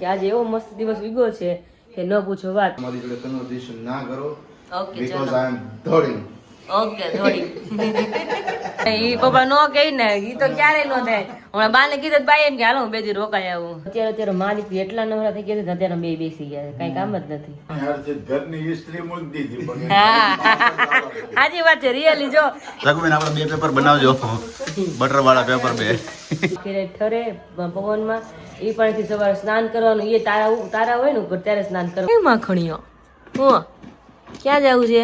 કે આજે એવો મસ્ત દિવસ વીગ્યો છે કે ન પૂછો વાત. મારી જોડે કન્વર્સેશન ના કરો. ઓકે બીકોઝ આઈ એમ ધોળી. ઓકે થોડી ઈ પપ્પા નો કહે ને ઈ તો ક્યારે નો થાય. હમણાં બાને કીધું બાઈ એમ કે હાલો હું બે દી રોકાઈ આવું. અત્યારે માલિક એટલા નવરા થઈ ગયા છે અત્યારે બે બેસી ગયા છે, કઈ કામ જ નથી. ઘરની સ્ત્રી મૂકી દીધી. સાચી વાત છે, રિયલી. જો રઘુબેન આપણે 2 પેપર બનાવજો, બટર વાળા પેપર 2. ઘરે ઠરે પવનમાં ઈ પાણીથી સવારે સ્નાન કરવાનું. એ તારા હોય ને ઉપર ત્યારે સ્નાન કરવાનું. એ માખણીઓ હું ક્યાં જવું છે?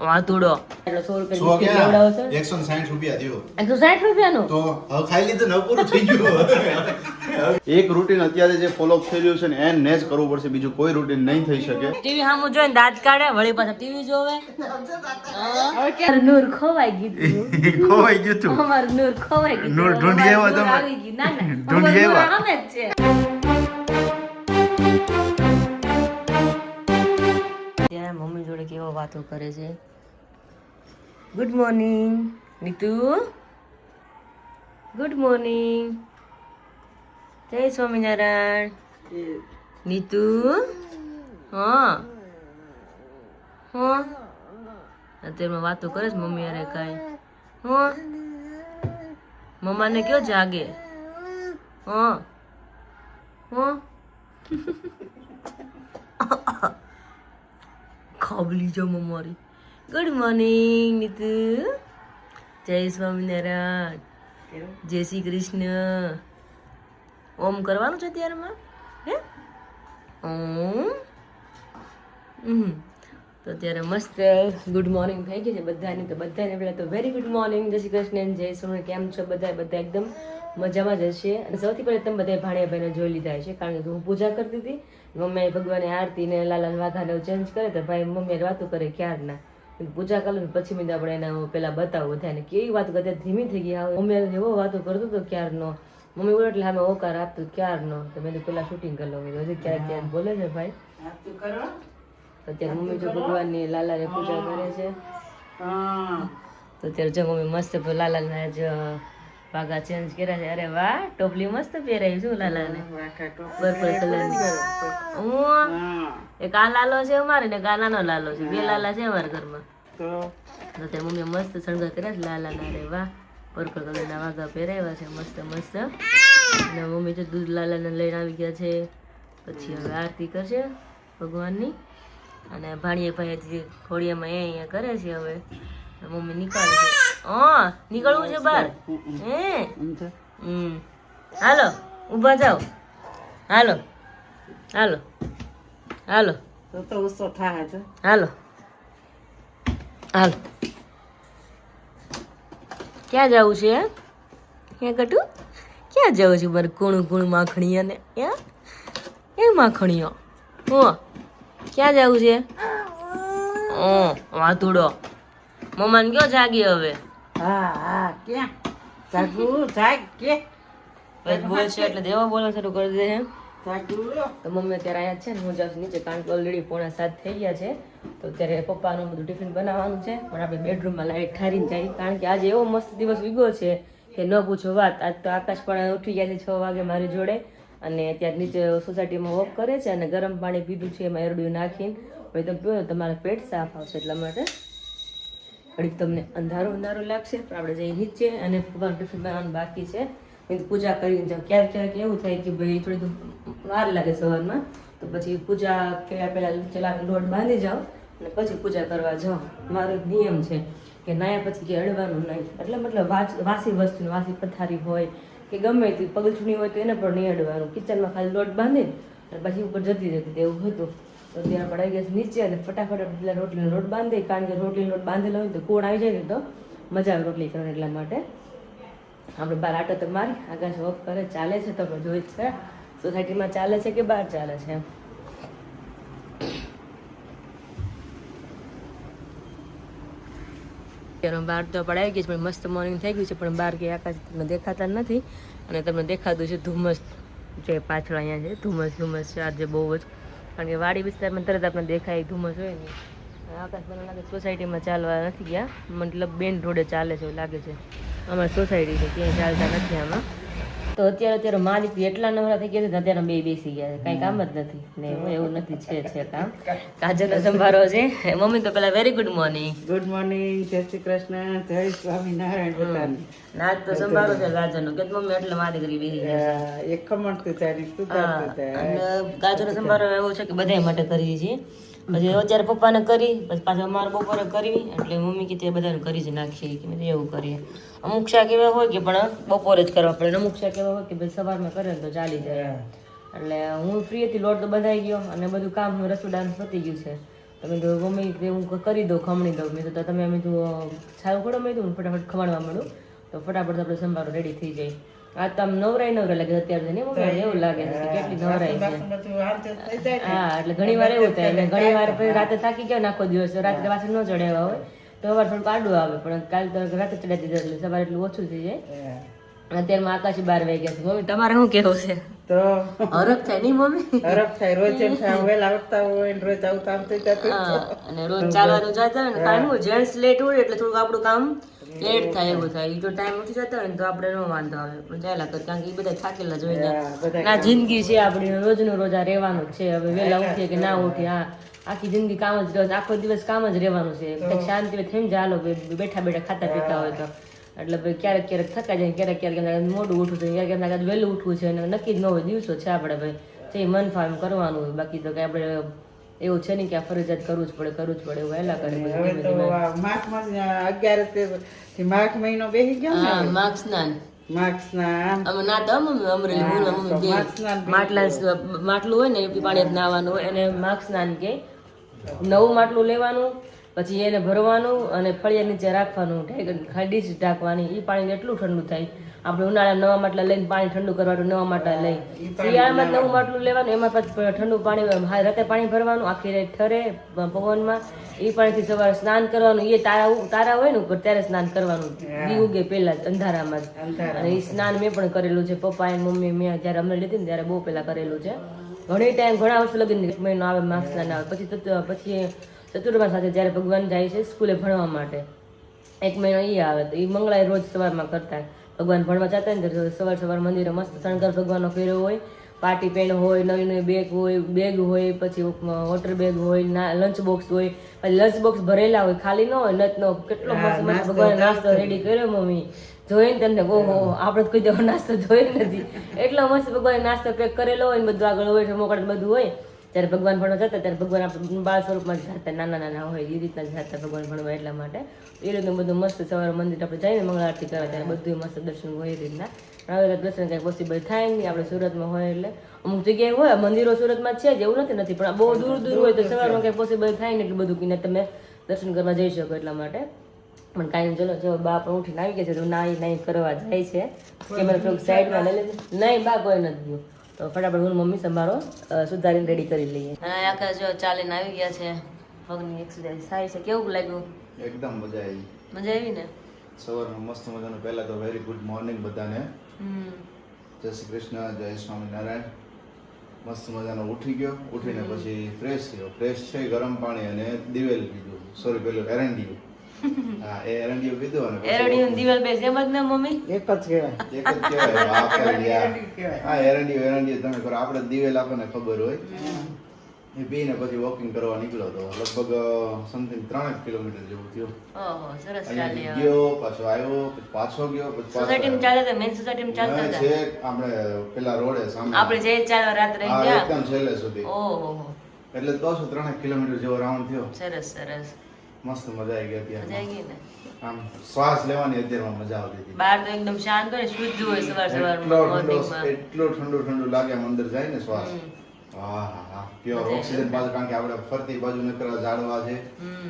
વાતુડો એટલે 100 રૂપિયા લેવડાવો છો. 160 રૂપિયા દ્યો. 160 રૂપિયાનું તો હવે ખાઈ લીધું ને પૂરું થઈ ગયું. એક રૂટીન અત્યારે જે ફોલો થઈ રહ્યું છે ને એને જ કરવું પડશે, બીજું કોઈ રૂટીન નહીં થઈ શકે. ટીવી સામું જોઈને દાંત કાઢે, વળી પાછા ટીવી જોવે. હવે નૂર ખોવાઈ ગયું. ખોવાઈ ગયું તું. અમારું નૂર ખોવાઈ ગયું. નૂર ઢૂંઢી આવ્યો તમે? આવી ગયું. ના ના, ઢૂંઢી અમારું આવ્યા? નૂર અમે જ છે. ત્યાં મમ્મી જોડે કેવો વાતો કરે છે. Good morning Neetu. Good morning. જય સ્વામિનારાયણ. નીતુ. હા હા અત્યારમાં વાતો કરે છે મમ્મી અરે કાંઈ. હા મમ્માને કયો જાગે. હા હા ખાબલી જો મમ્મારી. Good morning Neetu. જય સ્વામિનારાયણ. જય શ્રી કૃષ્ણ. ઓમ કરવાનું છે અત્યારમાં હે ઓમ. તો અત્યારે મસ્ત ગુડ મોર્નિંગ થઈ ગઈ છે બધાની. તો બધાને પહેલાં તો વેરી ગુડ મોર્નિંગ, જય શ્રી કૃષ્ણ, જય સ્વામિનારાયણ. કેમ છો બધા એકદમ મજામાં જ હશે. અને સૌથી પહેલાં તમે બધા ભાણિયાભાઈને જોઈ લીધા હશે, કારણ કે હું પૂજા કરતી હતી. મમ્મીએ ભગવાને આરતી ને લાલા વાઘાને ચેન્જ કરે તો ભાઈ મમ્મીએ વાતો કરે ક્યારના. પૂજા કરી ને પછી મેં આપણે એના પેલા બતાવું બધાને કેવી વાત કરતા. ધીમી થઈ ગઈ. મમ્મી એવો વાતો કરતો હતો ક્યારનો. મમ્મી બોલે એટલે અમે ઓકાર આપતું ક્યારનો. તો મેં તો પેલા શૂટિંગ કરી લઉં. હજી ક્યારેક ક્યારેક બોલે છે ભાઈ. તો અત્યારે મમ્મી જો ભગવાનની લાલાને પૂજા કરે છે. તો અત્યારે જો મમ્મી મસ્ત લાલાના જ વાઘા ચેન્જ કર્યા છે. અરે વાહ, ટોપલી મસ્ત પહેરાવી છું લાલાને, પર્પલ કલરની. એક આ લાલો છે અમારે ને એક આ નાનો લાલો છે. 2 લાલા છે અમારા ઘરમાં. તો અત્યારે મમ્મી મસ્ત શણગાર કર્યા છે લાલાના. અરે વાહ, પર્પલ કલરના વાઘા પહેરાવ્યા છે મસ્ત મસ્ત. અને મમ્મી જો દૂધ લાલાને લઈને આવી ગયા છે. પછી હવે આરતી કરશે ભગવાનની. અને ભાણીએ ભાઈ ખોડિયામાં અહીંયા કરે છે. હવે મમ્મી નીકળે છે. નીકળવું છે બહાર હે. હાલો ઊભા જાઓ. હાલો હાલો હાલો હાલો હાલો. ક્યાં જવું છે? ક્યાં કટું? ક્યાં જવું છે? બર કુણું કુણું માખણી ને એ માખણીઓ. હું ક્યાં જવું છે? વાતુડો મમ્માને કયો જાગી હવે. બોલ છે એટલે દેવા બોલવા શરૂ કરી દે છે. તો મમ્મી અત્યારે અહીંયા છે ને હું જાઉં છું નીચે, કારણ કે ઓલરેડી 6:45 થઈ ગયા છે. તો અત્યારે પપ્પાનું બધું ટિફિન બનાવવાનું છે. પણ આપણે બેડરૂમમાં લાઈટ ઠારીને જાય, કારણ કે આજે એવો મસ્ત દિવસ વીગ્યો છે કે ન પૂછો વાત. આજ તો આકાશ પણ ઉઠી ગયા છે 6 વાગે મારી જોડે. અને અત્યારે નીચે સોસાયટીમાં વોક કરે છે. અને ગરમ પાણી પીધું છે એમાં એરડું નાખીને. પછી તમે પીવો તમારે પેટ સાફ આવશે. એટલા માટે ઘડીક તમને અંધારું લાગશે. પણ આપણે જઈ નીચે અને પપ્પાનું ટિફિન બનાવવાનું બાકી છે. પૂજા કરીને જાઓ. ક્યારેક એવું થાય કે ભાઈ થોડી વાર લાગે સવારમાં, તો પછી પૂજા કર્યા પહેલાં ચલાવીને લોટ બાંધી જાઓ અને પછી પૂજા કરવા જાઓ. મારો એક નિયમ છે કે નાયા પછી કે અડવાનું નહીં. એટલે મતલબ વાસી વસ્તુ, વાસી પથારી હોય કે ગમે તે પગલછુણી હોય તો એને પણ નહીં અડવાનું. કિચનમાં ખાલી લોટ બાંધીને અને પછી ઉપર જતી રહેતી એવું હતું. તો ત્યાં પડાઈ ગયા નીચે અને ફટાફટ પેલા રોટલીનો લોટ બાંધી, કારણ કે રોટલીનો લોટ બાંધેલો હોય તો કોણ આવી જાય ને તો મજા આવે રોટલી કરવાની. એટલા માટે આપણે બહાર આટો તો મારી આકાશ વોક કરે ચાલે છે. તો આપણે જોઈ જ ખરા સોસાયટીમાં ચાલે છે કે બહાર ચાલે છે. બહાર તો પડાવી ગઈ છે પણ મસ્ત મોર્નિંગ થઈ ગયું છે. પણ બહાર કે આકાશ તમને દેખાતા નથી. અને તમને દેખાતું છે ધુમ્મસ જે પાછળ અહીંયા છે. ધુમ્મસ છે આજે બહુ જ, કારણ કે વાડી વિસ્તારમાં તરત આપણે દેખાય ધુમ્મસ હોય ને. આકાશ મને લાગે સોસાયટીમાં ચાલવા નથી ગયા, મતલબ બેન રોડે ચાલે છે એવું લાગે છે. અમારી સોસાયટી છે ત્યાં ચાલતા નથી આમાં. તો તો અત્યારે માં દીકરી એટલા નવરા થઈ ગયા છે ને અત્યારે બે બેસી ગયા છે, કઈ કામ જ નથી ને એવું નથી, છે કામ. કાજલનો સંભારો છે. મમ્મી તો પેલા very good morning. Good morning, જય શ્રી કૃષ્ણ, જય સ્વામિનારાયણ બધાને. નાચ તો સંભારો છે ગાજરનો કે મમ્મી એટલે માં દીકરી બેસી ગયા એક ખમણતું ચાલી છે. સુધારતું હા, જાય. અને ગાજરનો સંભારો એવું છે કે બધા માટે કરીએ છીએ. પછી અત્યારે પપ્પાને કરી પછી પાછું અમારે બપોરે કરવી એટલે મમ્મી કે તે બધાને કરી જ નાખીએ કે મેં એવું કરીએ. અમુક શાક એવા હોય કે પણ બપોરે જ કરવા પડે, અમુક શાક એવા હોય કે ભાઈ સવારમાં કરે તો ચાલી જાય. એટલે હું ફ્રી હતી, લોટ તો બંધાઈ ગયો અને બધું કામ રસોડાનું પતી ગયું છે. તમે તો મમ્મી કે હું કરી દઉં, ખમણી દઉં. મેં તો તમે અમે તો સારું ખોડો મેં દઉં ફટાફટ ખમણવા માંડું તો ફટાફટ આપણે સંભારો રેડી થઈ જાય. આ તો આમ નવરાય લાગે અત્યારે નહીં મમ્મી, એવું લાગે છે કે કેટલી નવરાય છે. બધું હાથ થઈ જાય ને. હા, એટલે ઘણી વાર એવું થાય અને ઘણી વાર પછી રાતે થાકી ગયા ને આખો દિવસ રાત્રે પાછળ ન ચડાવ્યા હોય તો સવાર થોડુંક આડું આવે, પણ કાલ તો રાતે ચડાવી દીધા એટલે સવારે એટલું ઓછું થઈ જાય. અત્યારમાં આકાશી 12 વાગ્યા છે. મમ્મી તમારે શું કેવું છે? તો હરખ થાય નહીં મમ્મી? હરખ થાય, રોજ એમ થાય વહેલા આવતા હોય ને રોજ આવતા આમ થઈ જતું. હા, અને રોજ ચાલવાનું જતા હોય ને કારણ શું જેન્ટ્સ લેટ હોય એટલે થોડુંક આપણું કામ લેટ થાય એવું થાય. જો ટાઈમ ઉઠી જતા હોય ને તો આપણે ન વાંધો આવે, પણ ચાલ્યા કરે કારણ કે એ બધા થાકેલા જ હોય ને. ના, જિંદગી છે આપણી, રોજનું રોજ આ રહેવાનું જ છે. હવે વહેલા ઉઠીએ કે ના ઉઠીએ, હા આખી જિંદગી કામ જ રહે, આખો દિવસ કામ જ રહેવાનું છે. કંઈક શાંતિ થઈ જાય હાલો બેઠા બેઠા ખાતા પીતા હોય તો. એટલે ભાઈ ક્યારેક ક્યારેક થકાઈ જાય, ક્યારેક ક્યારેક મોડું ઉઠવું છે, ક્યારેક વહેલું ઉઠવું છે અને નક્કી જ ન હોય, દિવસો છે આપણે ભાઈ જે મન ફાવે કરવાનું હોય. બાકી તો કઈ આપણે એવું છે નહીં કે આ ફરજિયાત કરવું જ પડે એવું વહેલા કરે. હવે તો આ માઘમાં જ 11 થી માઘ મહિનો બેસી ગયો ને. હા, માઘ સ્નાન માઘ સ્નાન અમે નાતા મમ્મી અમરેલી હું ને મમ્મી બે માટલું હોય ને એ પાણી નાવાનું હોય અને માઘ સ્નાન કે નવું માટલું લેવાનું પછી એને ભરવાનું અને ફળિયા નીચે રાખવાનું, ડીશ ઢાંકવાની. એ પાણી એટલું ઠંડુ થાય. આપણે ઉનાળામાં નવા માટલા લઈને પાણી ઠંડુ કરવાનું, નવા માટલા લઈ શિયાળામાં નવું માટલું લેવાનું, એમાં પાછું ઠંડુ પાણી રાતે પાણી ભરવાનું, આખી રાત ઠરે પવનમાં. એ પાણીથી સવારે સ્નાન કરવાનું. એ તારા હોય ને ઉપર ત્યારે સ્નાન કરવાનું, દી ઉગે પહેલા જ અંધારામાં જ. અને એ સ્નાન મેં પણ કરેલું છે. પપ્પા અને મમ્મી મેં જયારે અમને લીધી ને ત્યારે બહુ પહેલા કરેલું છે. ઘણા વર્ષો લગીને મહિનો આવે માઘ સ્નાન આવે. પછી ચતુર્માસ સાથે જ્યારે ભગવાન જાય છે સ્કૂલે ભણવા માટે 1 મહિનો એ આવે તો એ મંગળાએ રોજ સવારમાં કરતા. ભગવાન ભણવા જતા ને તો સવાર મંદિરે મસ્ત શણગાર ભગવાનનો કર્યો હોય, પાર્ટી પેન હોય, નવી નવી બેગ હોય, પછી વોટર બેગ હોય, લંચ બોક્સ હોય, પછી લંચ બોક્સ ભરેલા હોય, ખાલી ન હોય નચનો. કેટલો મસ્ત મસ્ત ભગવાન નાસ્તો રેડી કર્યો મમ્મી. જોઈને તમને ઓહો, આપણે કોઈ દેવો નાસ્તો જોયો નથી. એટલો મસ્ત ભગવાન નાસ્તો પેક કરેલો હોય ને બધું આગળ હોય, મોકળ બધું હોય. ત્યારે ભગવાન ભણવા જતા ત્યારે ભગવાન આપણે બાળ સ્વરૂપમાં જ જતા, નાના હોય એ રીતના જ જતા ભગવાન ભણવા. એટલા માટે એ રીતનું બધું મસ્ત સવારે મંદિર આપણે જઈને મંગળ આરતી કરવા ત્યારે બધું મસ્ત દર્શન હોય એ રીતના. હવે દર્શન કંઈ પોસિબલ થાય નહીં, આપણે સુરતમાં હોય એટલે અમુક જગ્યાએ હોય મંદિરો સુરતમાં છે જ એવું નથી, પણ બહુ દૂર હોય તો સવારમાં કંઈ પોસિબલ થાય ને એટલું બધું કીને તમે દર્શન કરવા જઈ શકો. એટલા માટે પણ કાંઈ ચલો જો બા પણ ઉઠીને આવી ગયા છે તો નાઈ કરવા જાય છે. કેમેરા થોડુંક સાઈડમાં લઈ લેજો. નહીં બા કોઈ નથી ગયું તો ફટાફટ હું મમ્મી સંભારો સુધારીને રેડી કરી લઈએ. હા આકાશ જો ચાલીને આવી ગયા છે, પગની એક્સરસાઇઝ થાય છે. કેવું લાગ્યું? એકદમ મજા આવી. મજા આવી ને? સવારમાં મસ્ત મજાનું. પહેલા તો વેરી ગુડ મોર્નિંગ બધાને. જય શ્રી કૃષ્ણ, જય સ્વામિનારાયણ. મસ્ત મજાનો ઉઠી ગયો, ઉઠીને પછી ફ્રેશ થયો. ફ્રેશ થઈ ગરમ પાણી અને દિવેલ પીધું, સોરી પેલું એરંડિયું. હા, એ એરંડિયું પીધું અને એરંડિયું દિવેલ બે સેમ જ ને મમ્મી? એક જ કહેવાય. એક જ કહેવાય. વાહ યાર. હા, એરંડિયું તમે કરો, આપણે દિવેલ આપણને ખબર હોય. એ પીને પછી વોકિંગ કરવા નીકળ્યો તો લગભગ સમથિંગ 3 કિલોમીટર જેવું થયું. ઓહો, સરસ. અહીંયા ગયો, પાછો આવ્યો, પછી પાછો ગયો, પછી સોસાયટીમાં ચાલતા હતા, મેન સોસાયટીમાં ચાલતા હતા. છે આપણે પેલા રોડે સામે આપણે જે ચાલવા રાત રહી હા, ગયા એકદમ છેલ્લે સુધી. ઓહો, એટલે તો શું 3 કિલોમીટર જેવો રાઉન્ડ થયો. સરસ. મસ્ત મજા આવી ગઈ મજા ત્યાં. આવી ગઈ ને? આમ શ્વાસ લેવાની અત્યારમાં મજા આવતી હતી. બહાર તો એકદમ શાંત હોય, શુદ્ધ હોય સવારમાં. એટલો ઠંડુ લાગે આમ અંદર જાય ને શ્વાસ. હા પ્યોર ઓક્સિજન પાછું, કારણ કે આપણે ફરતી બાજુ નકરા ઝાડવા છે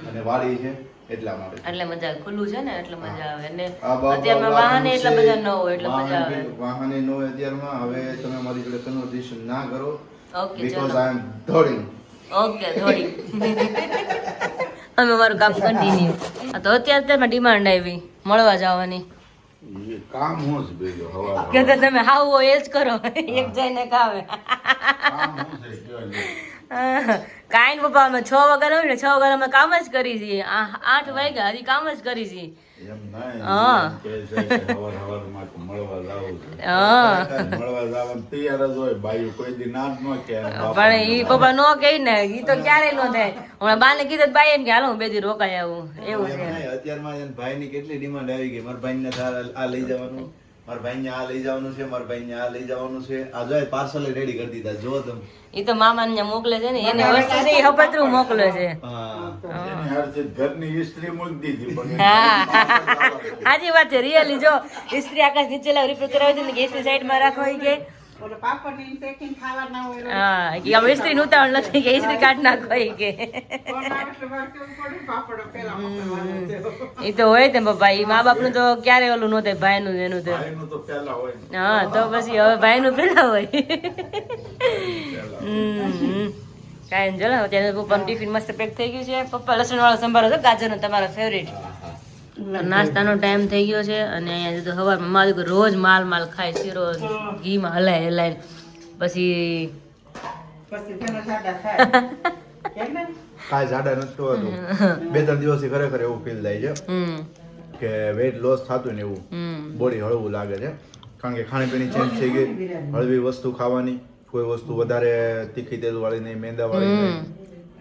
અને વાડી છે એટલા માટે. એટલે મજા આવે, ખુલ્લું છે ને એટલે મજા આવે. અને આ બાપ અત્યારમાં વાહન એટલા બધા ન હોય એટલે મજા આવે. વાહન ન હોય અત્યારમાં. હવે તમે મારી જોડે કન્વર્સેશન ના કરો ઓકે બીકોઝ ચલો. આઈ એમ ધોડિંગ. ઓકે થોડી અમે મારું કામ કન્ટિન્યુ. તો અત્યારમાં ડિમાન્ડ આવી મળવા જવાની કામ હું જ ભેગો હવા કે તમે હાવ હોય એ જ કરો, એક જઈને ખાવે. કામ હું છે કયો લે. કાંઈ ને પપ્પા અમે 6 વાગ્યા હોય ને 6 વાગ્યા અમે કામ જ કરી છીએ 8 વાગ્યા હજી કામ જ કરી છીએ એમ નહીં, હા. એમ કહે છે કે હવાર-હવારમાં તો મળવા જાવું છે. હા મળવા જવાનું તૈયાર જ હોય બાયું, કોઈ દી ના જ ન કહે. પણ ઈ પપ્પા નો કહે ને ઈ તો ક્યારેય નો થાય હમણાં બાને કીધું તો બાઈ એમ કે હાલો હું 2 દી રોકાઈ આવું એવું એમ છે નહીં, અત્યારમાં એને ભાઈની કેટલી ડિમાન્ડ આવી ગઈ, મારા ભાઈને આ લઈ જવાનું, મારા ભાઈને આ લઈ જવાનું છે, મારા ભાઈને આ લઈ જવાનું છે. આ જો પાર્સલ રેડી કરી દીધા, જો તમે. ઈ તો મામાને ત્યાં મોકલે છે ને એને વસ્તુ છે ઈ હપતરું મોકલે છે હા, એની હારથી ઘરની ઇસ્ત્રી મૂકી દીધી પણ હા સાચી વાત છે રિયલી જો ઇસ્ત્રી આકાશ નીચે લાવ રિપેર કરાવી હતી ને કે ઇસ્ત્રી સાઈડમાં રાખો ઈ કે ઓલો પાપડની શેકીને ખાવાના હોય હા કે આમ ઇસ્ત્રી નું ઉતાવળ નથી કે ઇસ્ત્રી કાઢ નાખો ઈ કે કોણ આવે તો વાર કેવું પડે પાપડ પેલા મોકલવાના છે ઈ તો હોય ને પપ્પા ઈ મા બાપનું તો ક્યારે ઓલું ન થાય ભાઈનું ને એનું તો ભાઈનું તો પહેલા હોય ને. હા તો પછી હવે ભાઈનું પેલા હોય કાંઈ જો અત્યારે પપ્પાનું ટિફિન મસ્ત પેક થઈ ગયું છે પપ્પા લસણ વાળો સંભારો છે ગાજરનો તમારો ફેવરેટ નાસ્તાનો ટાઈમ થઈ ગયો છે અને અહીંયા તો સવારમાં મારું કે રોજ માલ ખાય શીરો ઘીમાં હલાય હલાય પછી પછી તેનો સાડા થાય કેમ ને કાંઈ જાડા નથી થતું. 2-3 દિવસથી ખરેખર એવું ફીલ થાય છે કે વેઇટ લોસ થતું ને એવું, બોડી હળવું લાગે છે. કારણ કે ખાણીપીણી ચેન્જ થઈ ગઈ, હળવી વસ્તુ ખાવાની, કોઈ વસ્તુ વધારે તીખી તેલવાળી નહીં, મેંદાવાળી નહીં,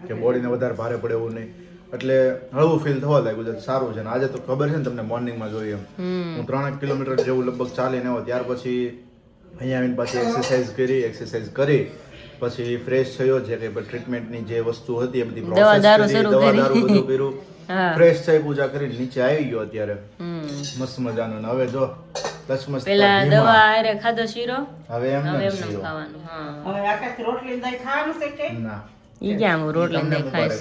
કે બોડીને વધારે ભારે પડે એવું નહીં, એટલે હળવું ફીલ થવા લાગ્યું છે. સારું છે. ને આજે તો ખબર છે ને તમને, મોર્નિંગમાં જોઈએ એમ હું 3 કિલોમીટર જેવું લગભગ ચાલીને આવ્યો, ત્યાર પછી અહીંયા આવીને પાછી એક્સરસાઇઝ કરી પછી ફ્રેશ થયો, જે કે ટ્રીટમેન્ટની જે વસ્તુ હતી એ બધી દવા દારૂ પ્રોસેસ શરૂ દવા કરી. દારૂ બધું કર્યું, હા. ફ્રેશ થઈ પૂજા કરીને નીચે આવી ગયો અત્યારે મસ્ત મજાનો. ને હવે જો લચમચ પેલા દવા આરે ખાધો શીરો હવે એમ હવે નથી એમને થયો. ખાવાનું હા હવે આકાશ રોટલી દહીં ખાવાનું છે કે ના ઈ ક્યાં હું રોટલી તમને નહીં ખાઈશ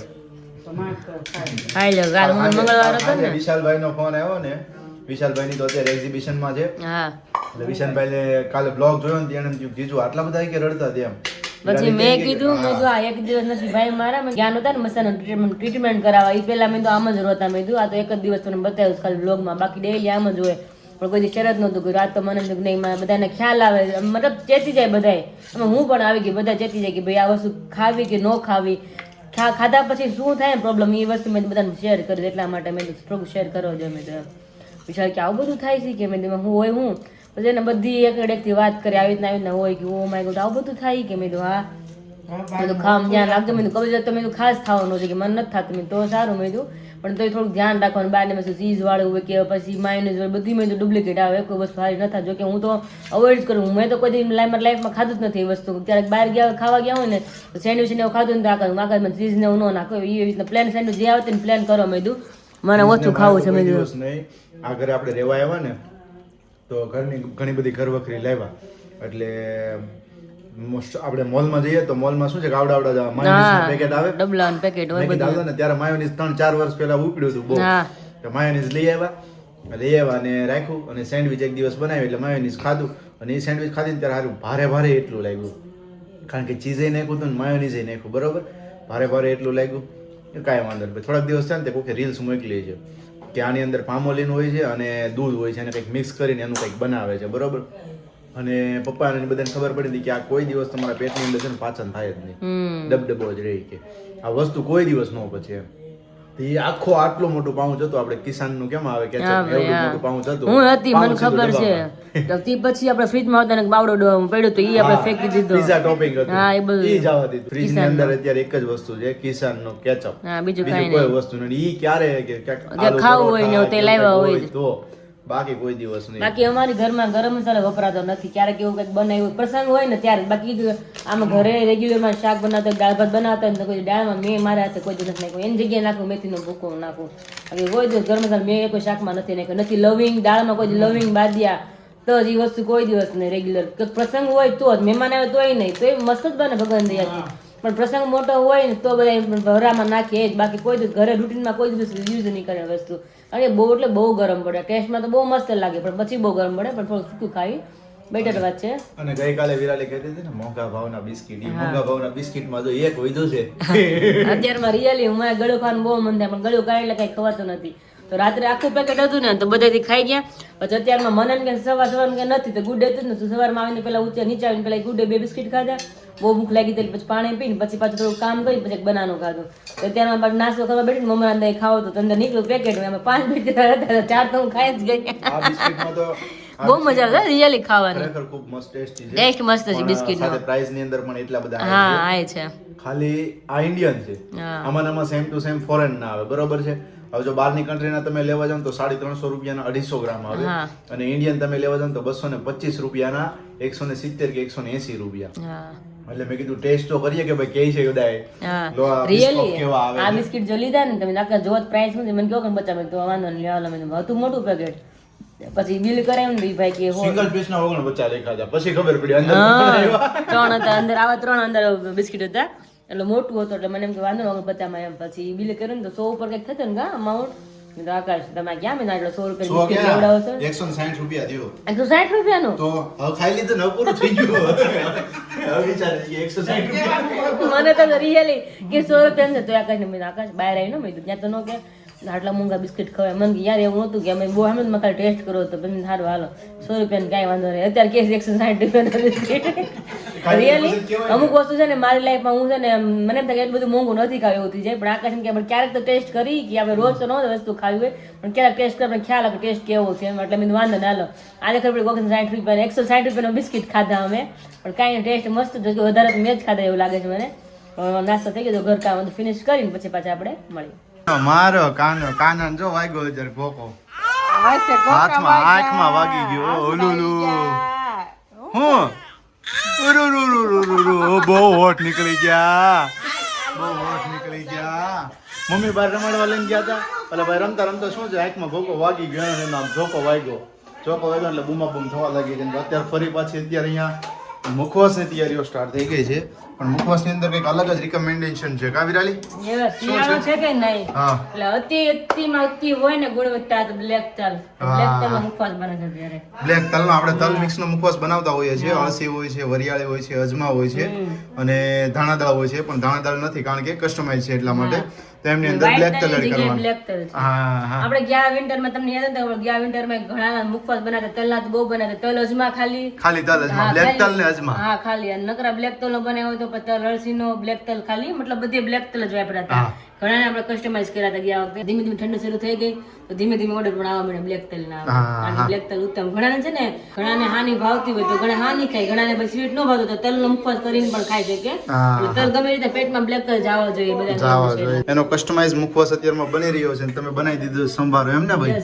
તો માર તો ખાય ખાઈ લો કાલ હું મંગળવાર હતો આજે ને વિશાલભાઈ નો ફોન આવ્યો ને, વિશાલભાઈ ની તો અત્યારે એક્ઝિબિશન માં છે, હા એટલે વિશાલભાઈ કાલે બ્લોગ જોયો ને ત્યાં એમ થયું, જીજુ આટલા બધા કે રડતા તેમ. પછી મેં કીધું આ એક દિવસ નથી ભાઈ મારા મેં જ્ઞાન હતા ને મસાનો ટ્રીટમેન્ટ કરાવવા એ પેલા મેં તો આમ જ રોતા મેં કીધું આ તો એક જ દિવસ તમને બતાવ્યું છે ખાલી બ્લોગમાં, બાકી ડેઈલી આમ જ હોય પણ કોઈ દી શરત નહોતું કર્યું. આ તો મને એમ થયું કે નહીં બધાને ખ્યાલ આવે મતલબ ચેતી જાય બધાય, એમાં હું પણ આવી ગઈ, બધા ચેતી જાય કે ભાઈ આ વસ્તુ ખાવી કે ન ખાવી, ખાધા પછી શું થાય ને પ્રોબ્લેમ એ વસ્તુ મેં બધાને શેર કરી એટલા માટે મેં થોડુંક શેર કરવો જોઈએ. મેં તો વિચાર કે આવું બધું થાય છે કે મેં હું હોય હું પછી એને બધી એકથી વાત કરી આવી રીતના હોય કે ઓ માય ગોડ આવું બધું થાય કે મેં તો હા મેં તો ખામ ધ્યાન રાખજો, મેં તો કબજિયાત તો મેં તો ખાસ ખાવાનું છે કે મને નથી થતું, મેં તો સારું મેં તો પણ તો થોડુંક ધ્યાન રાખવાનું. બહારને મેં ચીઝ વાળું હોય કે પછી માયોનીઝ હોય બધી મેં તો ડુપ્લિકેટ આવે, કોઈ વસ્તુ સારી ન થાય. જો કે હું તો અવોઇડ જ કરું, મેં તો કોઈ દી લાઈફમાં ખાધું જ નથી એ વસ્તુ. ક્યારેક બહાર ગયા ખાવા ગયા હોય ને તો સેન્ડવિચ ને એવું ખાધું ને તો આકાશમાં ચીઝ ને એવું ન નાખો, એ રીતના પ્લેન સેન્ડવિચ જે આવતી ને પ્લેન કરો મેં કીધું મને ઓછું ખાવું છે મેં કીધું. દિવસ નહીં આ ઘરે આપણે રહેવા આવ્યા ને તો ઘરની ઘણી બધી ઘર વખરી લાવ્યા, એટલે આપણે મોલમાં જઈએ તો મોલમાં શું છે કે આવડા માયોનીઝના પેકેટ આવે, ડબલા પેકેટ હોય પેકેટ આવતા ને ત્યારે માયોનીઝ 3-4 વર્ષ પહેલા ઉપડ્યું હતું બહુ, હા તો માયોનીઝ લઈ આવ્યા અને રાખ્યું અને સેન્ડવિચ એક દિવસ બનાવી એટલે માયોનીઝ ખાધું અને એ સેન્ડવિચ ખાધી ને ત્યારે સારું ભારે એટલું લાગ્યું, કારણ કે ચીઝે નાખ્યું હતું ને માયોનીઝે નાખ્યું, બરોબર ભારે એટલું લાગ્યું. કાંઈ વાંધો નહીં, થોડાક દિવસ છે ને તે કોઈ રીલ્સ મોકલી છે કે આની અંદર પામોલીન હોય છે અને દૂધ હોય છે અને કંઈક મિક્સ કરીને એનું કંઈક બનાવે છે, બરોબર. અને પપ્પાને બધાને ખબર પડી હતી કે આ કોઈ દિવસ તમારા પેટની અંદર છે ને પાચન થાય જ નહીં, ડબડબો જ રહી કે આ વસ્તુ કોઈ દિવસ ન પચે એમ. એ આખો આટલો મોટું પાઉચ હતું, આપણે કિસાનનું કેમ આવે કે એવડું મોટું પાઉચ હતું, હું હતી મને ખબર છે. તો તે પછી આપણે ફ્રીજમાં આવતા ને બાવડો પડ્યો તો એ આપણે ફેંકી દીધો. પીઝા ટોપિંગ હતું હા એ બધું એ જવા દીધું. ફ્રીજ ની અંદર અત્યારે એક જ વસ્તુ છે, કિસાનનો કેચઅપ, હા બીજું બીજું કાંઈ કોઈ વસ્તુ નથી. ઈ ક્યારે કે જે ખાવું હોય ને તે લાવ્યા હોય જ. તો બાકી કોઈ દિવસ નહીં. બાકી અમારી ઘરમાં ગરમ મસાલો વપરાતો નથી, ક્યારેક એવું કંઈક બનાવ્યું પ્રસંગ હોય ને ત્યારે. બાકી આમાં ઘરે રેગ્યુલરમાં શાક બનાવતા દાળ ભાત બનાવતા હોય ને તો કોઈ દાળમાં મેં મારા હાથે કોઈ દિવસ નાખ્યું, એની જગ્યાએ નાખું મેથીનો ભૂકો નાખું. બાકી કોઈ દિવસ ગરમ મસાલો મેં કોઈ શાકમાં નથી નાખ્યો, નથી લવિંગ દાળમાં કોઈ લવિંગ બાદિયા તો જ એ વસ્તુ કોઈ દિવસ નહીં. રેગ્યુલર પ્રસંગ હોય તો જ, મહેમાન આવે તોય નહીં, તો એ મસ્ત જ બને ભગવાન દયાથી. પણ પ્રસંગ મોટો હોય ને તો બધા ભરામાં નાખીએ જ, બાકી કોઈ દિવસ ઘરે રૂટીનમાં કોઈ દિવસ યુઝ નહીં કરે વસ્તુ. અને બહુ એટલે બહુ ગરમ પડે, ટેસ્ટમાં તો બહુ મસ્ત લાગે પણ પછી બહુ ગરમ પડે, પણ થોડું સૂકું ખાવી બેટર વાત છે. અને ગઈકાલે વિરાલી કહેતી હતી ને મોંઘા ભાવના બિસ્કિટ, એ મોંઘા ભાવના બિસ્કિટમાં તો એક વધ્યું છે અત્યારમાં રિયલી મને ગળ્યું ખાવાનું બહુ મન થાય, પણ ગળ્યું કાંઈ એટલે કાંઈ ખવાતું નથી. તો રાત્રે આખું પેકેટ હતું ને તો બધાથી ખાઈ ગયા. પછી અત્યારમાં મને કે સવારમાં કે નથી તો ગુડ હતું ને તો સવારમાં આવીને પેલા નીચે આવીને પેલા ગુડે 2 બિસ્કિટ ખાધા, બહુ ભૂખ લાગી હતી પછી પાણી પીને પછી પાછું થોડું કામ કરીને પછી બનાવવાનું ખાધું તો અત્યારે પાછું નાસ્તો કરવા બેઠી મમ્મી અંદર ખાવો તો અંદર નીકળ્યું પેકેટ અમે 5 મિનિટ હતા 4 તો હું ખાઈ જ ગઈ આ બિસ્કિટમાં તો બહુ મજા આવે રિયલી ખાવાની ખરેખર ખૂબ મસ્ત ટેસ્ટી છે ટેસ્ટ મસ્ત છે પણ બિસ્કિટનો સાથે પ્રાઇસ ની અંદર પણ એટલા બધા હા આવે છે. આ છે ખાલી આ ઇન્ડિયન છે હા. આમાં સેમ ટુ સેમ ફોરેન ના આવે બરોબર છે. હવે જો બહારની કન્ટ્રીના તમે લેવા જાવ તો 350 રૂપિયાના 250 ગ્રામ આવે હા. અને ઇન્ડિયન તમે લેવા જાવ તો 225 રૂપિયાના 170 કે 180 રૂપિયા. હા એટલે મેં કીધું ટેસ્ટ તો કરીએ કે ભાઈ કેઈ છે બધાય હા લો આ રિયલી બિસ્કિટ કેવા આવે આ છે. બિસ્કિટ જો લીધા ને તમે નાકા જોત પ્રાઇસ શું છે મને કહો કે બચ્ચા તો વાંધો નહીં લેવા મેં હતું મોટું પેકેટ પછી બિલ કરાવ્યું ને ભાઈ કે હો સિંગલ પીસ ના 49 લેખા હતા પછી ખબર પડી અંદર ત્રણ હતા અંદર આવા 3 અંદર બિસ્કિટ હતા એટલે મોટું હતું એટલે મને એમ કે વાંધો નહીં 50 માં એમ પછી બિલ કર્યું ને તો 100 ઉપર કંઈક થતું ને કા અમાઉન્ટ તો આકાશ તમે ક્યાં મેં એટલે 100 રૂપિયા બિસ્કિટ લેવડાવો છો 160 રૂપિયા થયો 160 રૂપિયાનું તો હવે ખાઈ લીધું ને હવે પૂરું થઈ ગયું હવે વિચારે કે 160 રૂપિયા મને તો રિયલી કે 100 રૂપિયા છે તો આકાશ ને મેં આકાશ બહાર આવી ને મેં કીધું ત્યાં તો નો કે આટલા મોંઘા બિસ્કિટ ખવાય મને કે યાર એવું નહોતું કે અમે બહુ અમે ખાલી ટેસ્ટ કરો તો પછી સારું હાલો 100 રૂપિયાનું કાંઈ વાંધો નહીં અત્યારે કે 160 રૂપિયાનું બિસ્કિટ રિયલી અમુક વસ્તુ છે ને મારી લાઈફમાં હું છે ને મને એમ થાય કે એટલું બધું મોંઘું નથી ખાવું એવું થઈ જાય પણ આકાશ એમ કે આપણે ક્યારેક તો ટેસ્ટ કરી કે આપણે રોજ તો ન વસ્તુ ખાવી હોય પણ ક્યારેક ટેસ્ટ કરીને ખ્યાલ આવે ટેસ્ટ કેવો છે એમ એટલે મેં વાંધો ના લો આજે ખબર પડી 60 રૂપિયા 160 રૂપિયાનો બિસ્કિટ ખાધા અમે પણ કાંઈ ટેસ્ટ મસ્ત જો કે વધારે મેં જ ખાધા એવું લાગે છે મને નાસ્તો થઈ ગયો ઘર કામ બધું ફિનિશ કરીને પછી પાછા આપણે મળીએ મારો કાનો જો વાગ્યો જર ભોકો હાથમાં આંખમાં વાગી ગયો ઓલુલુ હું બહુ હોઠ નીકળી ગયા મમ્મી બહાર રમાડવા લઈને ગયા હતા એટલે ભાઈ રમતા રમતા શું છે આંખમાં ભોકો વાગી ગયો અને એનો આમ ઝોકો વાગ્યો એટલે બૂમા બૂમ થવા લાગી છે અત્યારે ફરી પાછી અત્યારે અહીંયા મુખવાસની તૈયારીઓ સ્ટાર્ટ થઈ ગઈ છે પણ મુખવાસની અંદર કંઈક અલગ જ રિકમેન્ડેશન છે કા વિરાલી શિયાળો છે કે નહીં હા એટલે અતિમાં અતિ હોય ને ગુણવત્તા તો બ્લેક તલ મુખવાસ બને છે ત્યારે બ્લેક તલનો આપણે તલ મિક્સ નો મુખવાસ બનાવતા હોઈએ છીએ અળસી હોય છે વરિયાળી હોય છે અજમા હોય છે અને ધાણા દાળ હોય છે પણ ધાણા દાળ નથી કારણ કે કસ્ટમાઇઝ છે એટલા માટે તો એમની અંદર બ્લેક તલ એડ કરવાનું બ્લેક તલ છે હા હા આપણે ગયા વિન્ટરમાં તમને યાદ હતા ગયા વિન્ટરમાં ઘણા મુખવાસ બનાવતા તલના તો બહુ બનાવતા તલ અજમા ખાલી તલ અજમા બ્લેક તલ ને અજમા હા ખાલી અને નકરા બ્લેક તલ નો બનાવ્યો તો પછી તલ અળસીનો બ્લેક તલ ખાલી મતલબ બધી બ્લેક તલ જ વાપર્યા હતા ઘણાને આપણે કસ્ટમાઇઝ કર્યા હતા ગયા વખતે ધીમે ધીમે ઠંડુ શરૂ થઈ ગઈ તો ધીમે ધીમે ઓર્ડર પણ આવવા મળે બ્લેક તલ ના અને બ્લેક તલ ઉત્તમ ઘણાને છે ને ઘણાને હાની ભાવતી હોય તો ઘણા હાની ખાય ઘણાને પછી સ્વીટ ન ભાવતો તો તલનો મુખવાસ કરીને પણ ખાઈ શકે એટલે તલ ગમે રીતે પેટમાં બ્લેક તલ જવા જોઈએ બધા એનો કસ્ટમાઇઝ મુખવાસ અત્યારમાં બની રહ્યો છે તમે બનાવી દીધો સંભારો એમ ને ભાઈ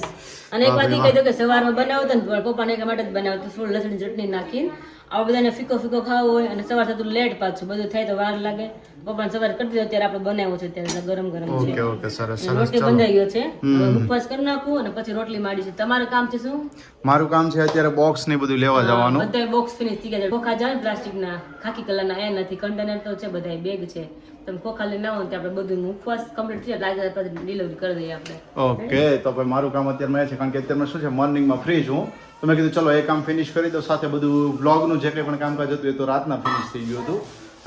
અને એક વાત એ કહી દો કે સવારમાં બનાવો તો પપ્પાને એક માટે જ બનાવો તો થોડું લસણની ચટણી નાખીને આવા બધાને ફીકો ફીકો ખાવો હોય અને સવાર થતું લેટ પાછું બધું થાય તો વાર લાગે પપ્પાને સવારે કરી દીધો અત્યારે આપણે બનાવ્યું છે અત્યારે ગરમ ગરમ છે ઓકે ઓકે સરસ રોટલી બંધાઈ ગયો છે હવે મુખવાસ કરી નાખું અને પછી રોટલી માંડી છે તમારું કામ છે શું મારું કામ છે અત્યારે બોક્સ ને બધું લેવા જવાનું બધા બોક્સ ફિનિશ થઈ ગયા છે ખોખા જાય પ્લાસ્ટિકના ખાકી કલરના એ નથી કન્ટેનર તો છે બધા બેગ છે તમે ખોખા લઈને આવો તો આપણે બધું મુખવાસ કમ્પ્લીટ થઈ જાય પછી ડિલિવરી કરી દઈએ આપણે ઓકે તો ભાઈ મારું કામ અત્યારમાં એ છે કારણ કે અત્યારમાં શું છે મોર્નિંગમાં ફ્રી છું તો મેં કીધું ચલો એ કામ ફિનિશ કરી દો સાથે બધું બ્લોગનું જે કંઈ પણ કામકાજ હતું એ તો રાતના ફિનિશ થઈ ગયું હતું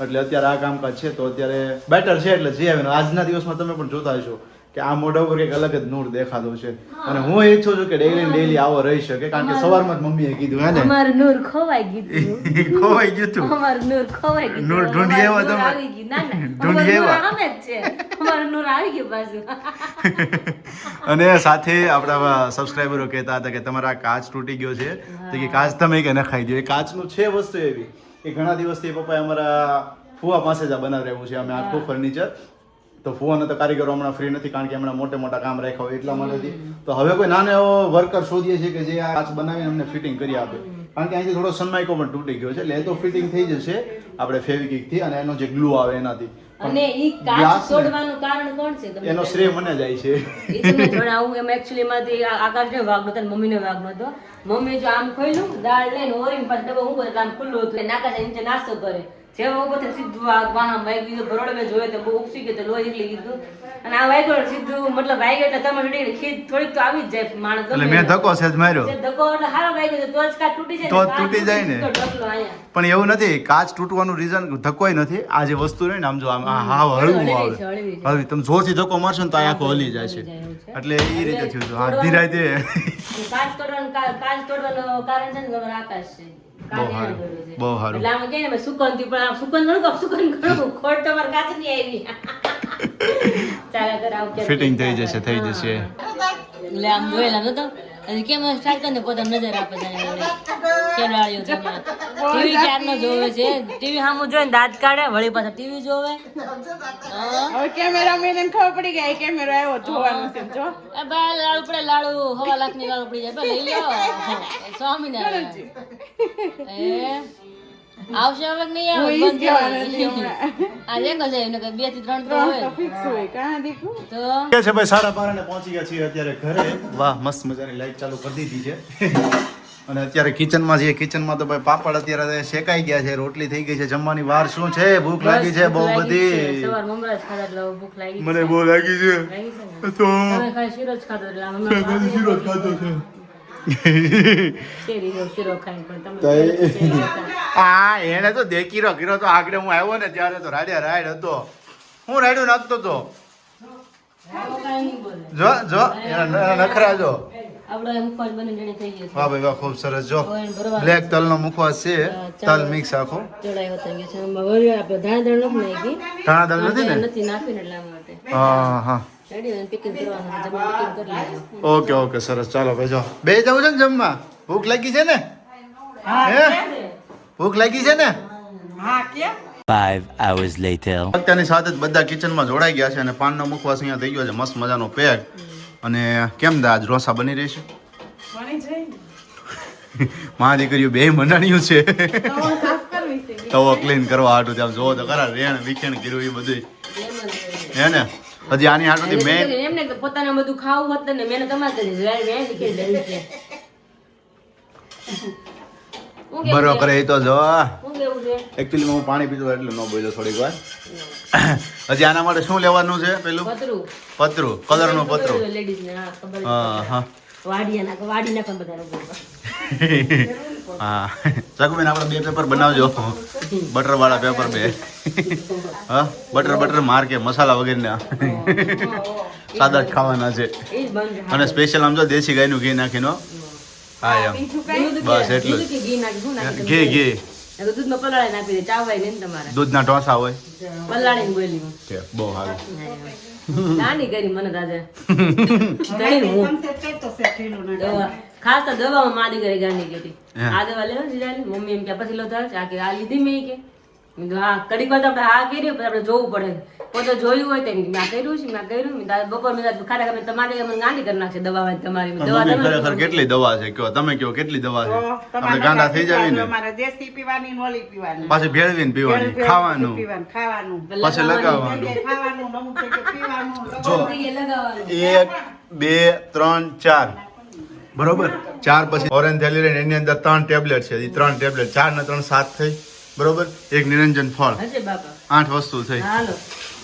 એટલે અત્યારે આ કામકાજ છે તો અત્યારે બેટર છે એટલે જે આવે આજના દિવસમાં તમે પણ જોતા હશો કે આ મોઢા ઉપર કંઈક અલગ જ નૂર દેખાતો છે અને હું ઈચ્છું છું કે ડેલી આવો રહી શકે કારણ કે સવારમાં જ મમ્મીએ કીધું હે ને અમારું નૂર ખોવાઈ ગયું ખોવાઈ ગયું તું અમારું નૂર ખોવાઈ ગયું નૂર ઢૂંઢી આવ્યા તમે? આવી ગયું ના ના ઢૂંઢી અમારું આવ્યા? નૂર આમે જ છે અમારું નૂર આવી ગયું પાછું અને સાથે આપણા સબસ્ક્રાઈબરો કહેતા હતા કે તમારા કાચ તૂટી ગયો છે તો કે કાચ તમે કે નખાઈ દો એ કાચનું છે વસ્તુ એવી કે ઘણા દિવસથી પપ્પાએ અમારા ફુવા પાસે જ આ બનાવડાવ્યું છે અમે આખું ફર્નિચર તો ફુવાના તો કારીગરો હમણાં ફ્રી નથી કારણ કે હમણાં મોટા કામ રાખ્યા હોય એટલા માટેથી તો હવે કોઈ નાનો એવો વર્કર શોધીએ છીએ કે જે આ કાચ બનાવીને અમને ફિટિંગ કરી આપે કારણ કે અહીંથી થોડો સનમાઇકો પણ તૂટી ગયો છે એટલે એ તો ફિટિંગ થઈ જશે આપણે ફેવિકિક થી અને એનો જે ગ્લુ આવે એનાથી અને ઈ કાચ તોડવાનું કારણ કોણ છે તમને એનો શ્રેય મને જાય છે ઈ તમને જણાવું એમ એકચ્યુઅલી માંથી આકાશને વાગ નતો મમ્મીને વાગ નતો મમ્મી જો આમ ખોલ્યું દાળ લઈને ઓરીને પાછું ડબ્બો ઊભો એટલે આમ ખુલ્લું હતું નાકા નીચે નાસ્તો કરે જેવો ઉભો થઈને સીધું વાહન વાગી ગયું બરોડે મેં જોયો તો બહુ ઉપસી ગયો તો લોહી નીકળી ગયું અને આ વાગ્યો સીધું મતલબ વાગ્યો એટલે તમે ખીજ થોડીક તો આવી જ જાય માણસ એટલે મેં ધક્કો સેજ માર્યો ધક્કો એટલે હારો વાગ્યો તો જ કાચ તૂટી જાય તો જ તૂટી જાય ને. ઢગલો અહીંયા પણ એવું નથી કાચ તૂટવાનું રીઝન ધક્કોય નથી આ જે વસ્તુ રહે ને આમ જો આમ હાવ હળવું આવે હળવી તમે જોરથી ધક્કો મારશો ને તો આ આખો હલી જાય છે એટલે એ રીતે થયું હતું હા ધીરાય દે કાચ તોડવાનું કારણ છે ને તમારો આકાશ છે કાલે સારું. કર્યું છે. બહુ સારું. એટલે આમાં કહે ને સુકન થી પણ સુકન ઘણું ખોટ તો મારે કાચ નહીં આવી ચાલે કર આવ કે ફિટિંગ થઈ જશે થઈ જશે. એટલે આમ જોયેલા તો હજી કેમ સ્ટાર્ટ કરીને પોતાને નજર આપે છે ટીવી ક્યારનો જોવે છે ટીવી સામું જોઈને દાંત કાઢે વળી પાછા ટીવી જોવે હવે કેમેરામેન ને ખબર પડી ગઈ કેમેરો આવ્યો જોવાનું છે જો એ ભાઈ લાડુ પડે લાડુ 1.5 લાખની લાડુ પડી જાય ભાઈ લઈ લો સ્વામિનારાયણ એ આવશે હવે કે નહીં આવે હું ઈ જ બંધ કહેવાનું થઈ છે ગયું. હમણાં. આ લેકો જાય એને 2 થી 3 તો હોય ફિક્સ હોય કાં દીકું તો કે છે ભાઈ 12:30 પહોંચી ગયા છીએ અત્યારે ઘરે. વાહ મસ્ત મજાની લાઈટ ચાલુ કરી દીધી છે અને અત્યારે કિચનમાં છીએ. કિચનમાં તો ભાઈ પાપડ અત્યારે શેકાઈ ગયા છે, રોટલી થઈ ગઈ છે, જમવાની વાર શું છે, ભૂખ લાગી છે બહુ બધી. સવાર મમરા જ ખાધા એટલે હવે ભૂખ લાગી મને બહુ લાગી છે લાગી છે ને? તો તમે ખાલી શીરો જ ખાધો એટલે હમણાં શીરો જ ખાધો છે. શીરો ખાઈને પણ તમે શેરી હતા. આ એને તો દેખીરો કીરો તો આગળ હું આવ્યો ને ત્યારે તો રાડ્યા રાડ હતો. હું રાડ્યું નાખતો તો હવે કાંઈ નહીં બોલે. જો એના નખરા જો. આપણે મુખવાસ બની રેડી થઈ ગયો છે. વાહ ભાઈ વાહ ખૂબ સરસ. જો હવે એને ભરવા બ્લેક તલનો મુખવાસ છે, તલ મિક્સ આખો. ચડાઈ હોતા ગયા છે એમાં વળી આપણે ધાણા નથી નાખી ધાણા દાળ નથી ને? નથી નાખીને એટલા માટે હા હા રેડી હોય પેકિંગ કરવાનું છે. જમવા પેકિંગ કરી લેજો. ઓકે ઓકે સરસ. ચાલો ભાઈ જો બે જવું છે ને જમવા. ભૂખ લાગી છે ને? હે ભૂખ લાગી છે ને? હા કે 5 hours later. અત્યારની સાથે જ બધા કિચનમાં જોડાઈ ગયા છે અને પાનનો મુખવાસ અહીંયા થઈ ગયો છે મસ્ત મજાનો પેક. અને કેમ દા આજ ઢોસા બની રહી છે? બની જાય માં દીકરીઓ બે મંડાણ્યું છે તો સાફ કરવી છે તવો ક્લીન કરવા હાટું. ત્યાં જોવો તો ખરા રેણ વીકેન્ડ કર્યું એ બધું હે ને. હજી આની હાટુંથી મેં એમને તો પોતાને બધું ખાવું હતું ને મેં તમારે વેણ નીકળી લેવી છે. હું કેવું બરો છે? કરે એ તો જો. હું કેવું છે? એકચ્યુઅલી હું પાણી પીતો એટલે ન બોલ્યો થોડીક વાર. હજી આના માટે શું લેવાનું છે પેલું? પતરું. પતરું, કલરનું પતરું. લેડીઝ ને હા ખબર હા હા વાડી નાખો બધા લોકો. હા સગુબેન આપણે 2 પેપર બનાવજો, બટર વાળા પેપર 2. હા બટર માર કે મસાલા વગેરેના સાદા જ ખાવાના છે. એ જ બનશે. અને સ્પેશિયલ આમ જો દેશી ગાયનું ઘી નાખીનો. હા એમ દૂધ બસ કે- એટલું જ. દૂધ કે ઘી નાખી શું નાખી ઘી ઘી તમે? દૂધમાં પલાળી નાખી દે ચાવાય નહીં ને તમારે દૂધના ઢોસા હોય પલાળીને બોલી હું. કે બહુ સારું. નાની કરી મને તાજે દહીં હું દવા ખાસ તો દવામાં માદી કરી ગાંડી ગઈ હે. આ દવા લેવા જીજાની મમ્મી એમ કે પછી લો થાય આ કે આ લીધી મેં કે મેં કીધું હા કડીક વાર તો આપણે હા કર્યું પછી આપણે જોવું પડે પોતે જોયું હોય તો એમ કે મેં આ કર્યું છે મેં આ કર્યું મેં તારે બપોર મેં ખાતા ખાતા તમારે મને ગાંડી કરી નાખશે દવા હોય તમારી દવા મમ્મી તમે ખરેખર કેટલી દવા છે કયો તમે કયો કેટલી દવા છે? તો આપણે ગાંડા થઈ જાવી ને તમારે દેશી પીવાની ને ઓલી પીવાની પાછી ભેળવીને પીવાની ખાવાનું પીવાનું ખાવાનું પછી લગાવવાનું. ખાવાનું નમું થઈ ગયું પીવાનું જો લગાવવાનું 1 2 3 4 બરોબર 4 પછી ઓરેન્જ થેલી એની અંદર 3 ટેબ્લેટ છે. એ 3 ટેબ્લેટ 4 ને 3 7 થઈ બરોબર. એક નિરંજન ફળ હશે બાપા 8 વસ્તુ થઈ. હાલો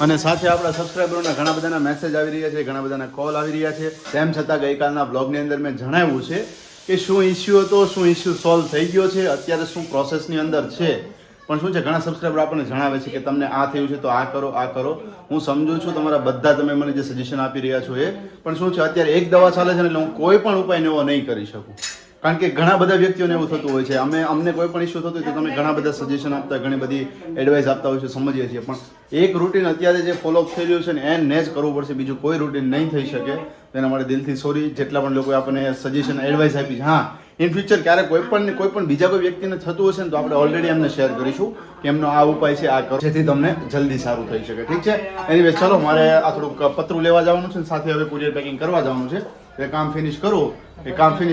અને સાથે આપણા સબસ્ક્રાઇબરોના ઘણા બધાના મેસેજ આવી રહ્યા છે, ઘણા બધાના કોલ આવી રહ્યા છે. તેમ છતાં ગઈકાલના બ્લોગની અંદર મેં જણાવ્યું છે કે શું ઇસ્યુ હતો, શું ઇસ્યુ સોલ્વ થઈ ગયો છે, અત્યારે શું પ્રોસેસની અંદર છે. પણ શું છે ઘણા સબસ્ક્રાઇબર આપણને જણાવે છે કે તમને આ થયું છે તો આ કરો આ કરો. હું સમજુ છું તમારા બધા તમે મને જે સજેશન આપી રહ્યા છો એ. પણ શું છે અત્યારે એક દવા ચાલે છે ને એટલે હું કોઈ પણ ઉપાય નવો નહીં કરી શકું. કારણ કે ઘણા બધા વ્યક્તિઓને એવું થતું હોય છે. અમને કોઈ પણ ઇસ્યુ થતો હોય તો તમે ઘણા બધા સજેશન આપતા, ઘણી બધી એડવાઇસ આપતા હોય છે, સમજીએ છીએ. પણ એક રૂટીન અત્યારે જે ફોલોઅપ થઈ રહ્યું છે ને એને જ કરવું પડશે, બીજું કોઈ રૂટીન નહીં થઈ શકે. તેના માટે દિલથી સોરી જેટલા પણ લોકોએ આપણને સજેશન એડવાઇસ આપી છે. હા ઇન ફ્યુચર ક્યારેક કોઈ પણ બીજા કોઈ વ્યક્તિને થતું હશે ને તો આપણે ઓલરેડી એમને શેર કરીશું કે એમનો આ ઉપાય છે આ કરો, જેથી તમને જલ્દી સારું થઈ શકે. ઠીક છે. એનીવે ચલો મારે આ થોડુંક પતરું લેવા જવાનું છે ને સાથે હવે કુરિયર પેકિંગ કરવા જવાનું છે. એ કામ ફિનિશ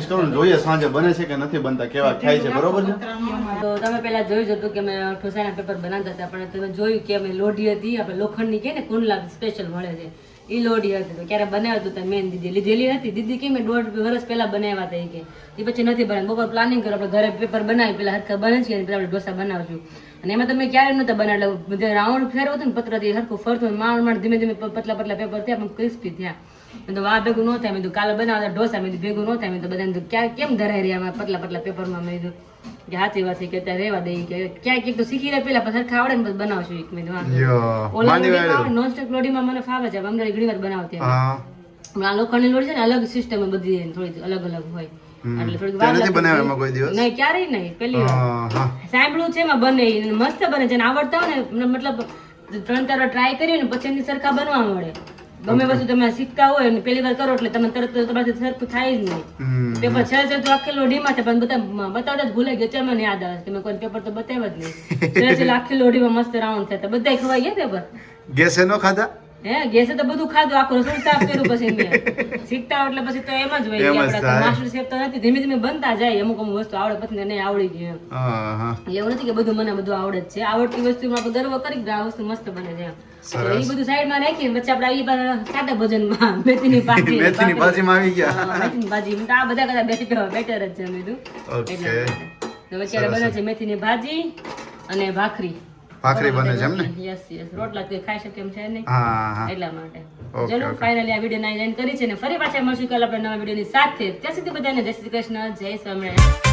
કરું ને જોઈએ સાંજે બને છે કે નથી બનતા, કેવા થાય છે. બરોબર છે. તો તમે પેલા જોયું જ હતું કે અમે ઠોસાના પેપર બનાવતા હતા પણ તમે જોયું કે અમે લોઢી હતી આપણે લોખંડની કે ને કુંડલા સ્પેશિયલ મળે છે એ લોઢી હતી તો ક્યારે બનાવ્યું હતું મેન દીદી લીધેલી હતી. દીદી કે મેં 1.5 વર્ષ પહેલા બનાવ્યા હતા કે એ પછી નથી બનાવ્યું. બપોર પ્લાનિંગ કરો આપણે ઘરે પેપર બનાવી પેલા હરખા બને છે અને આપણે ઢોસા બનાવશું. અને એમાં તમે ક્યારે નહોતા બનાવેલા બધા રાઉન્ડ ફેરવો હતું ને પતરાથી હરખું ફરતું માંડ ધીમે ધીમે પતલા પતલા પેપર થયા પણ ક્રિસ્પી થયા. મેં તો આ ભેગું ન થાય મેં તો કાલે બનાવતા ઢોસા મેં ભેગું ન થાય મેં તો બધા ક્યાં કેમ ધરાઈ રહ્યા પતલા પતલા પેપરમાં મેં કીધું કે હાથી વાત કે અત્યારે રહેવા દઈ કે ક્યાંક એક તો શીખી રહ્યા પેલા પછી હરખા આવડે ને પછી બનાવશું એક મેં ઓલા નોનસ્ટિક લોડીમાં મને ફાવે છે અમને ઘણી વાર બનાવતી આ લોખંડની લોડી છે ને અલગ સિસ્ટમ બધી થોડી અલગ અલગ હોય એટલે થોડીક તે વાર નથી લાગી બનાવ્યા હતી. એમાં કોઈ દિવસ? નહીં, ક્યારેય નહીં, પહેલી વાર હા સાંભળ્યું છે એમાં બને ઈ મસ્ત બને છે, અને આવડતા હોય ને મતલબ 3-4 વાર ટ્રાય કરી ને પછી એની સરખા બનવા મળે. ગમે વસ્તુ તમે શીખતા હોય ને પહેલી વાર કરો એટલે તમે તરત તમારાથી સરખું થાય જ નહીં. હમ. પેપર છે તો આખેલો ડીમાં છે, પણ બધા બતાવતા જ ભૂલાઈ ગયો. મને યાદ આવે છે કે મેં કોઈ પેપર તો બતાવ્યા જ નહીં. છે આખેલો ડીમાં મસ્ત રાઉન્ડ થતા બધા ખવાઈ ગયા પેપર. ગેસે નો ખાધા? હે ગેસે તો બધું ખાધું, આખું રસોડું સાફ કર્યું. પછી મેં શીખતા હોય એટલે પછી તો એમ જ હોય એમ કે જ આપણે થાય. માસ્ટર શેફ તો નથી, ધીમે ધીમે બનતા જાય. અમુક વસ્તુ આવડે પછી નહીં આવડી ગયું એમ. હા એવું નથી કે બધું મને બધું આવડે જ છે. આવડતી વસ્તુમાં આપણે ગર્વ કરી કે આ વસ્તુ મસ્ત બને છે એમ. તો એ બધું સાઈડમાં રાખીને પછી આપણે આવી બાર સાદા ભોજનમાં મેથીની ભાજી ને મેથીની ભાજીમાં આવી ગયા. હા, મેથીની ભાજી તો આ બધા કરતા બેટર જ છે મેં ઓકે. તો અત્યારે બને છે મેથીની ભાજી અને ભાખરી. ભાખરી બને છે એમ ને? યસ રોટલા તો ખાઈ શકે એમ છે નહીં, હા એટલા માટે. ઓકે, ચલો ફાઇનલી આ વિડીયો ના એન્ડ કરી છે ને ફરી પાછા મળશું કાલે આપણે નવા વિડીયોની સાથે. ત્યાં સુધી બધાને જય શ્રી કૃષ્ણ, જય સ્વામિનારાયણ.